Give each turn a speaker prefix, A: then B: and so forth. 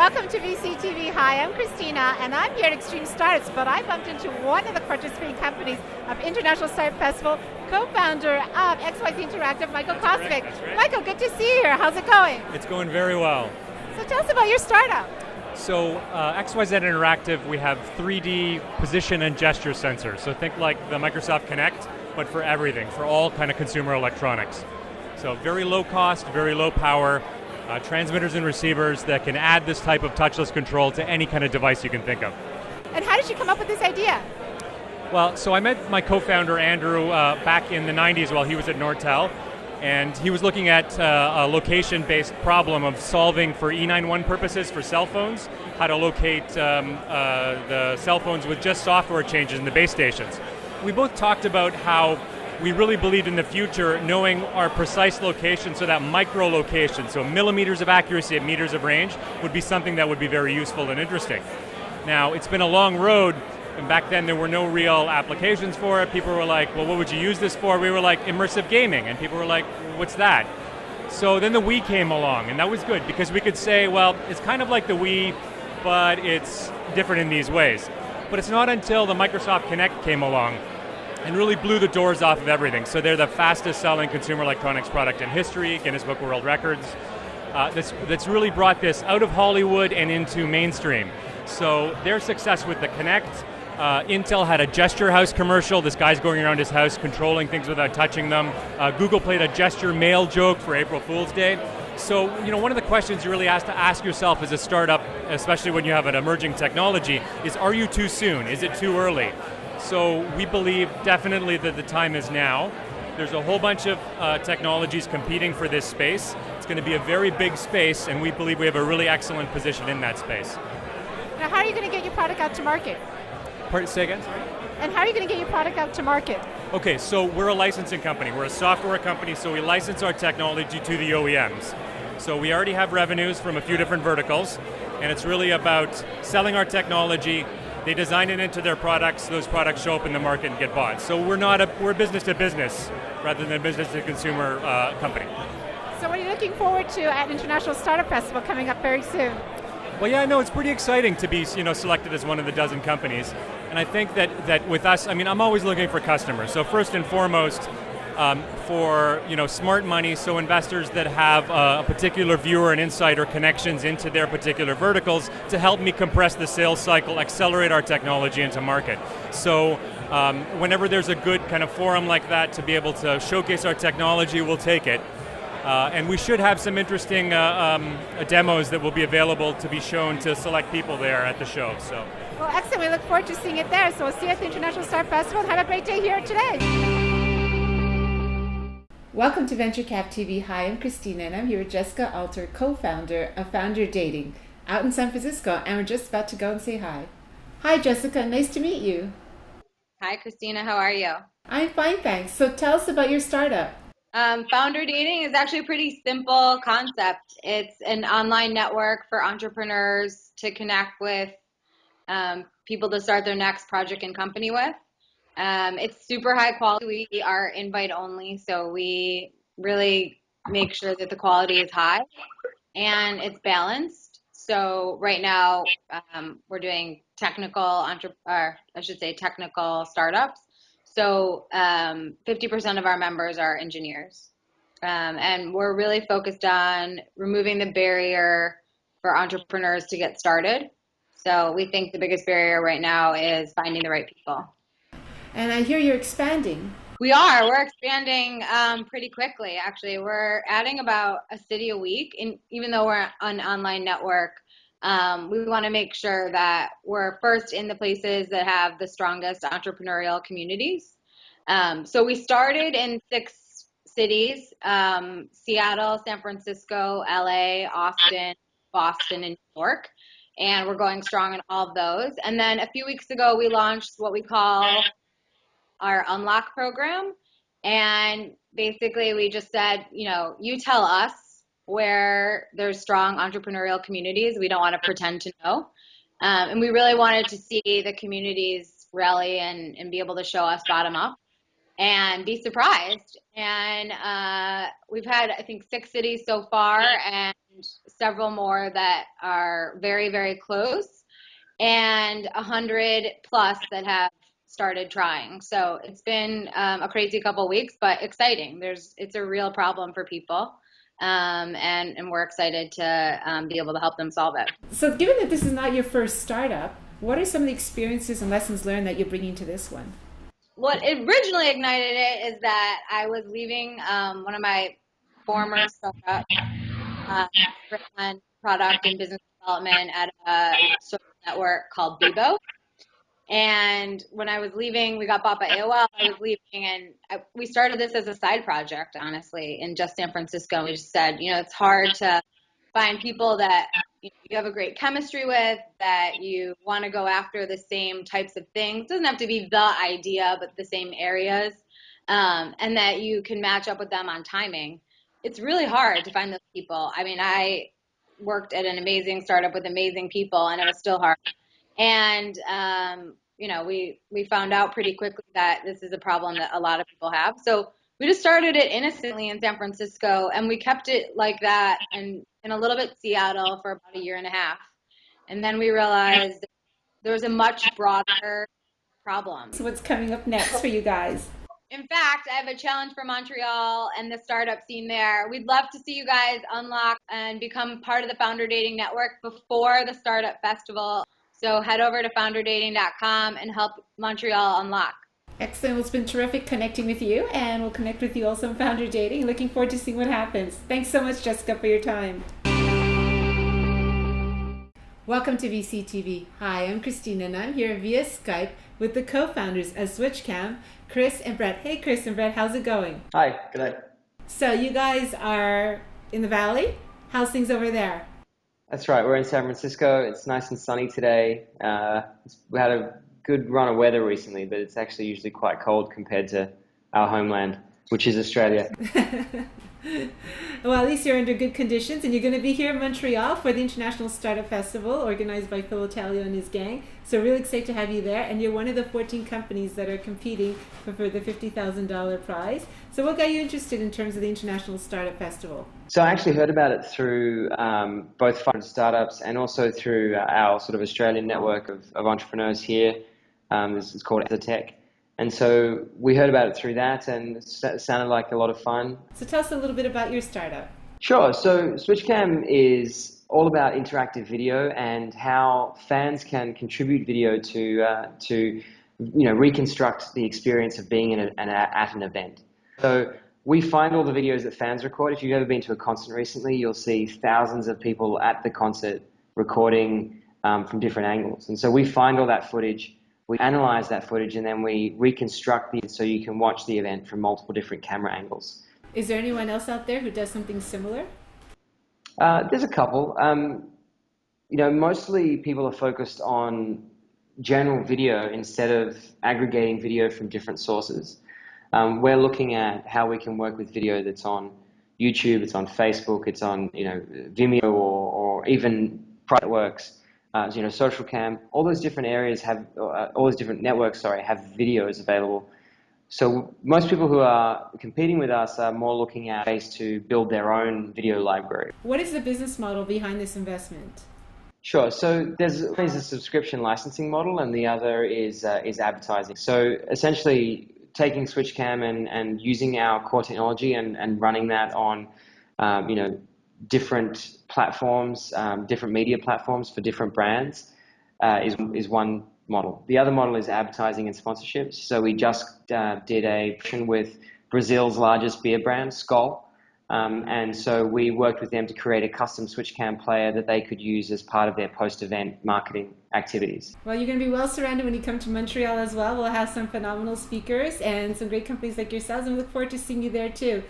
A: Welcome to VCTV. Hi, I'm Kristina, and I'm here at Extreme Startups, but I bumped into one of the participating companies of International Startup Festival, co-founder of XYZ Interactive, Michael Kosic.
B: That's right.
A: Michael, good to see you here. How's it going?
B: It's going very well.
A: So tell us about your startup.
B: So XYZ Interactive, we have 3D position and gesture sensors. So think like the Microsoft Kinect, but for everything, for all kind of consumer electronics. So very low cost, very low power, transmitters and receivers that can add this type of touchless control to any kind of device you can think of.
A: And how did you come up with this idea?
B: Well, so I met my co-founder Andrew back in the 90s while he was at Nortel, and he was looking at a location-based problem of solving for E91 purposes for cell phones, how to locate the cell phones with just software changes in the base stations. We both talked about how we really believed in the future knowing our precise location, so that micro location, so millimeters of accuracy at meters of range, would be something that would be very useful and interesting. Now, it's been a long road, and back then there were no real applications for it. People were like, well, what would you use this for? We were like, immersive gaming, and people were like, what's that? So then the Wii came along, and that was good, because we could say, well, it's kind of like the Wii, but it's different in these ways. But it's not until the Microsoft Kinect came along and really blew the doors off of everything. So they're the fastest selling consumer electronics product in history, Guinness Book of World Records. That's really brought this out of Hollywood and into mainstream. So their success with the Kinect, Intel had a Gesture House commercial. This guy's going around his house controlling things without touching them. Google played a gesture mail joke for April Fool's Day. So, you know, one of the questions you really have to ask yourself as a startup, especially when you have an emerging technology, is are you too soon? Is it too early? So we believe definitely that the time is now. There's a whole bunch of technologies competing for this space. It's going to be a very big space, and we believe we have a really excellent position in that space.
A: Now, how are you going to get your product out to market?
B: Say again, sorry?
A: And how are you going to get your product out to market?
B: Okay, so we're a licensing company. We're a software company, so we license our technology to the OEMs. So we already have revenues from a few different verticals, and it's really about selling our technology. They design it into their products, those products show up in the market and get bought. So we're business to business rather than a business to consumer company.
A: So what are you looking forward to at International Startup Festival coming up very soon?
B: Well, yeah, no, it's pretty exciting to be selected as one of the dozen companies. And I think that with us, I mean, I'm always looking for customers. So first and foremost, for smart money, so investors that have a particular view or an insight or connections into their particular verticals to help me compress the sales cycle, accelerate our technology into market. So whenever there's a good kind of forum like that to be able to showcase our technology, we'll take it. And we should have some interesting demos that will be available to be shown to select people there at the show. So.
A: Well, excellent. We look forward to seeing it there. So we'll see you at the International Startup Festival. Have a great day here today. Welcome to VentureCapTV. Hi, I'm Kristina, and I'm here with Jessica Alter, co-founder of Founder Dating, out in San Francisco, and we're just about to go and say hi. Hi, Jessica. Nice to meet you.
C: Hi, Kristina. How are you?
A: I'm fine, thanks. So tell us about your startup.
C: Founder Dating is actually a pretty simple concept. It's an online network for entrepreneurs to connect with people to start their next project and company with. It's super high quality. We are invite only, so we really make sure that the quality is high and it's balanced. So right now we're doing technical startups. So 50% of our members are engineers. And we're really focused on removing the barrier for entrepreneurs to get started. So we think the biggest barrier right now is finding the right people.
A: And I hear you're expanding.
C: We are. We're expanding pretty quickly, actually. We're adding about a city a week. And even though we're an online network, we want to make sure that we're first in the places that have the strongest entrepreneurial communities. So we started in 6 cities, Seattle, San Francisco, LA, Austin, Boston, and New York. And we're going strong in all of those. And then a few weeks ago, we launched what we call our Unlock program. And basically we just said, you tell us where there's strong entrepreneurial communities. We don't want to pretend to know. And we really wanted to see the communities rally and be able to show us bottom up and be surprised. And we've had, I think, 6 cities so far, and several more that are very, very close, and 100 plus that have started trying. So it's been a crazy couple weeks, but exciting. It's a real problem for people. And we're excited to be able to help them solve it.
A: So given that this is not your first startup, what are some of the experiences and lessons learned that you're bringing to this one?
C: What originally ignited it is that I was leaving one of my former startups, product and business development at a social network called Barbeau. And when I was leaving, we got bought by AOL. I was leaving, and we started this as a side project, honestly, in just San Francisco. We just said, it's hard to find people that you have a great chemistry with, that you want to go after the same types of things. It doesn't have to be the idea, but the same areas, and that you can match up with them on timing. It's really hard to find those people. I mean, I worked at an amazing startup with amazing people, and it was still hard. And, we found out pretty quickly that this is a problem that a lot of people have. So we just started it innocently in San Francisco, and we kept it like that and a little bit Seattle for about a year and a half. And then we realized there was a much broader problem.
A: So what's coming up next for you guys?
C: In fact, I have a challenge for Montreal and the startup scene there. We'd love to see you guys unlock and become part of the Founder Dating Network before the Startup Festival. So head over to founderdating.com and help Montreal unlock.
A: Excellent. Well, it's been terrific connecting with you, and we'll connect with you also on Founder Dating. Looking forward to seeing what happens. Thanks so much, Jessica, for your time. Welcome to VCTV. Hi, I'm Kristina, and I'm here via Skype with the co-founders of Switchcam, Chris and Brett. Hey, Chris and Brett, how's it going?
D: Hi, good day.
A: So you guys are in the Valley. How's things over there?
D: That's right, we're in San Francisco. It's nice and sunny today. We had a good run of weather recently, but it's actually usually quite cold compared to our homeland, which is Australia.
A: Well, at least you're under good conditions, and you're going to be here in Montreal for the International Startup Festival organized by Phil Italio and his gang. So really excited to have you there, and you're one of the 14 companies that are competing for the $50,000 prize. So what got you interested in terms of the International Startup Festival?
D: So I actually heard about it through both funded startups and also through our sort of Australian network of entrepreneurs here. It's called Tech. And so we heard about it through that, and it sounded like a lot of fun. So
A: tell us a little bit about your startup.
D: Sure. So Switchcam is all about interactive video and how fans can contribute video to reconstruct the experience of being at an event. So we find all the videos that fans record. If you've ever been to a concert recently, you'll see thousands of people at the concert recording from different angles. And so we find all that footage. We analyze that footage, and then we reconstruct it so you can watch the event from multiple different camera angles.
A: Is there anyone else out there who does something similar?
D: There's a couple. Mostly people are focused on general video instead of aggregating video from different sources. We're looking at how we can work with video that's on YouTube, it's on Facebook, it's on Vimeo, or even private works. Switchcam, all those different areas have, all those different networks, have videos available. So most people who are competing with us are more looking at ways to build their own video library.
A: What is the business model behind this investment?
D: Sure. So there's a subscription licensing model, and the other is advertising. So essentially, taking Switchcam and using our core technology and running that on, different platforms, different media platforms for different brands is one model. The other model is advertising and sponsorships. So we just did a production with Brazil's largest beer brand, Skol. And so we worked with them to create a custom Switchcam player that they could use as part of their post-event marketing activities.
A: Well, you're going to be well surrounded when you come to Montreal as well. We'll have some phenomenal speakers and some great companies like yourselves, and we look forward to seeing you there too.